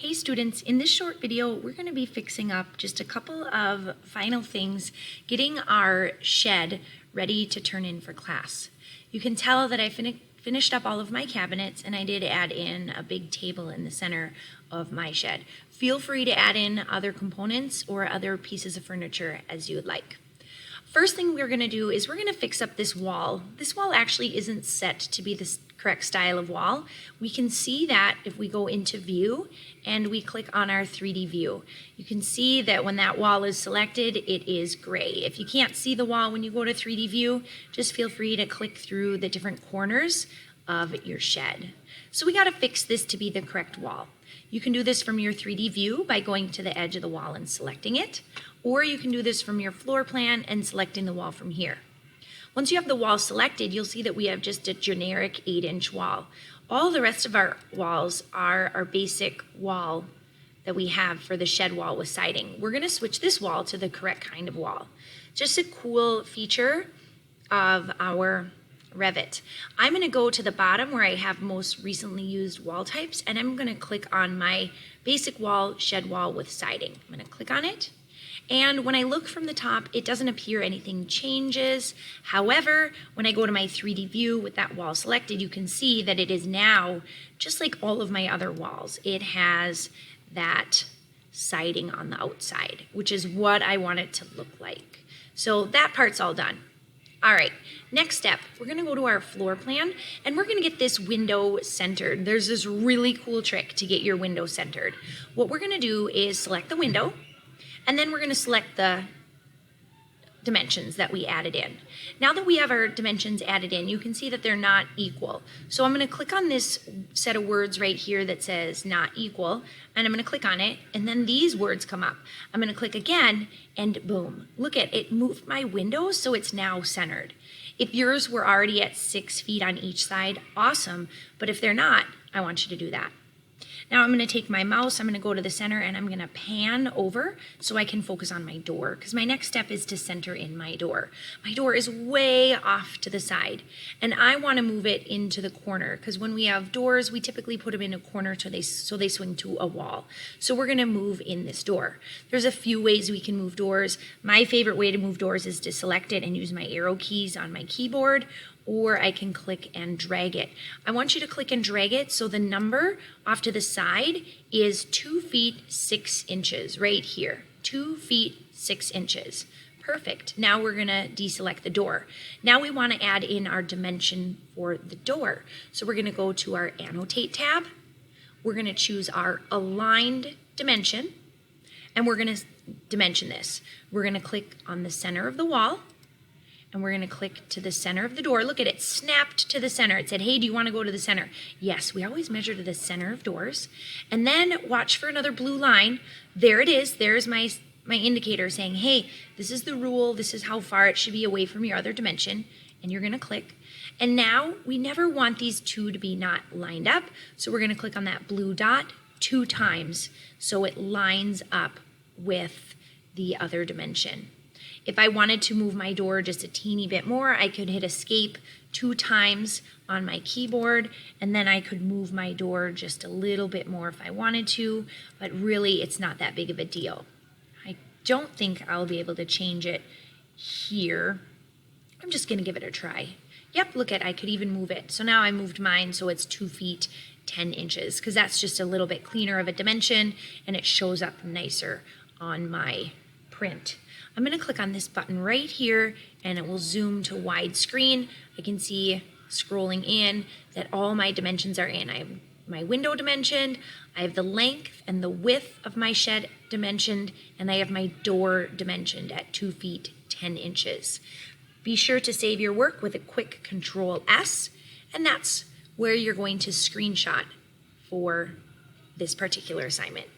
Hey students, in this short video, we're going to be fixing up just a couple of final things, getting our shed ready to turn in for class. You can tell that I finished up all of my cabinets, and I did add in a big table in the center of my shed. Feel free to add in other components or other pieces of furniture as you would like. First thing we're going to do is we're going to fix up this wall. This wall actually isn't set to be the correct style of wall. We can see that if we go into view and we click on our 3D view. You can see that when that wall is selected, it is gray. If you can't see the wall when you go to 3D view, just feel free to click through the different corners of your shed. So we got to fix this to be the correct wall. You can do this from your 3D view by going to the edge of the wall and selecting it, or you can do this from your floor plan and selecting the wall from here. Once you have the wall selected, you'll see that we have just a generic 8-inch wall. All the rest of our walls are our basic wall that we have for the shed wall with siding. We're going to switch this wall to the correct kind of wall. Just a cool feature of our Revit. I'm going to go to the bottom where I have most recently used wall types, and I'm going to click on my basic wall, shed wall with siding. I'm going to click on it. And when I look from the top, it doesn't appear anything changes. However, when I go to my 3D view with that wall selected, you can see that it is now just like all of my other walls. It has that siding on the outside, which is what I want it to look like. So that part's all done. All right, next step, we're gonna go to our floor plan and we're gonna get this window centered. There's this really cool trick to get your window centered. What we're gonna do is select the window, and then we're going to select the dimensions that we added in. Now that we have our dimensions added in, you can see that they're not equal. So I'm going to click on this set of words right here that says not equal, and I'm going to click on it, and then these words come up. I'm going to click again, and boom. Look at it, moved my window, so it's now centered. If yours were already at 6 feet on each side, awesome, but if they're not, I want you to do that. Now I'm going to take my mouse, I'm going to go to the center, and I'm going to pan over so I can focus on my door, because my next step is to center in my door. My door is way off to the side, and I want to move it into the corner, because when we have doors, we typically put them in a corner so they swing to a wall. So we're going to move in this door. There's a few ways we can move doors. My favorite way to move doors is to select it and use my arrow keys on my keyboard, or I can click and drag it. I want you to click and drag it so the number off to the side is 2 feet 6 inches right here. 2 feet 6 inches. Perfect. Now we're gonna deselect the door. Now we wanna add in our dimension for the door. So we're gonna go to our Annotate tab. We're gonna choose our Aligned Dimension, and we're gonna dimension this. We're gonna click on the center of the wall, and we're going to click to the center of the door. Look at it, snapped to the center. It said, hey, do you want to go to the center? Yes, we always measure to the center of doors. And then watch for another blue line. There it is. There's my indicator saying, hey, this is the rule. This is how far it should be away from your other dimension. And you're going to click. And now we never want these two to be not lined up. So we're going to click on that blue dot 2 times so it lines up with the other dimension. If I wanted to move my door just a teeny bit more, I could hit escape 2 times on my keyboard, and then I could move my door just a little bit more if I wanted to, but really it's not that big of a deal. I don't think I'll be able to change it here. I'm just gonna give it a try. Yep, look at, I could even move it. So now I moved mine so it's 2 feet 10 inches, because that's just a little bit cleaner of a dimension, and it shows up nicer on my print. I'm going to click on this button right here, and it will zoom to widescreen. I can see scrolling in that all my dimensions are in. I have my window dimensioned, I have the length and the width of my shed dimensioned, and I have my door dimensioned at 2 feet 10 inches. Be sure to save your work with a quick Control S, and that's where you're going to screenshot for this particular assignment.